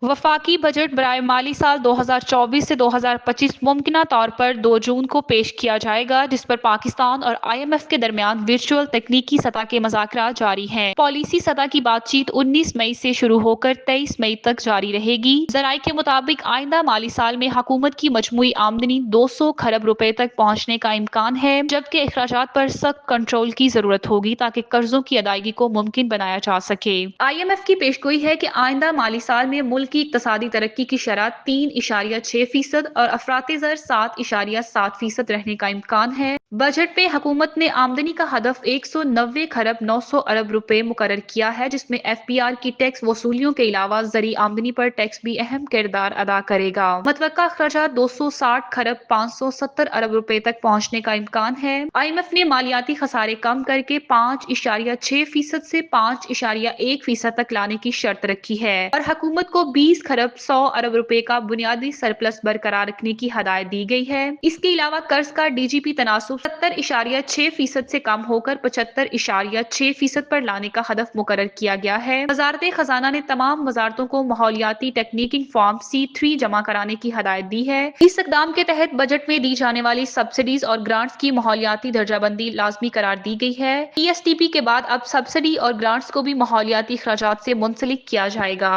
वफाकी बजट बराए माली साल 2024 से 2025 मुमकिना तौर पर 2 जून को पेश किया जाएगा, जिस पर पाकिस्तान और IMF के दरमियान वर्चुअल तकनीकी सतह के मुज़ाकरात जारी हैं। पॉलिसी सतह की बातचीत 19 मई से शुरू होकर 23 मई तक जारी रहेगी। ज़राए के मुताबिक आइंदा माली साल में हुकूमत की मजमूई आमदनी 200 खरब रुपए तक पहुँचने का इम्कान है, जबकि अखराजात पर सख्त कंट्रोल की जरूरत होगी ताकि कर्जों की अदायगी को मुमकिन बनाया जा सके। IMF की पेशगोई है कि आइंदा माली साल में मुल्क की इक्तसादी तरक्की की शरह 3.6% और अफराते ज़र 7.7% रहने का इम्कान है। बजट में हुकूमत ने आमदनी का हदफ 190 खरब 900 अरब रुपए मुकर्रर किया है, जिसमें FPR की टैक्स वसूलियों के अलावा ज़री आमदनी पर टैक्स भी अहम किरदार अदा करेगा। मतवक्का अखराजात 260 खरब 570 अरब रुपए तक पहुँचने का इम्कान है। IMF ने मालियाती खसारे कम करके 5.6% से 5.1% तक लाने की शर्त रखी है और हुकूमत को 20 खरब 100 अरब रुपए का बुनियादी सरप्लस बरकरार रखने की हदायत दी गई है। इसके अलावा कर्ज का DGP तनासुब 70.6% से कम होकर 75.6% पर लाने का हदफ मुकर्रर किया गया है। वजारत खजाना ने तमाम वजारतों को माहौलियाती टेक्निकिंग फॉर्म C3 जमा कराने की हदायत दी है। इस इकदाम के तहत बजट में दी जाने वाली सब्सिडीज और ग्रांट्स की माहौलियाती दर्जाबंदी लाजमी करार दी गई है। TSTP के बाद अब सब्सिडी और ग्रांट्स को भी माहौलियाती अखराजात से मुंसलिक किया जाएगा।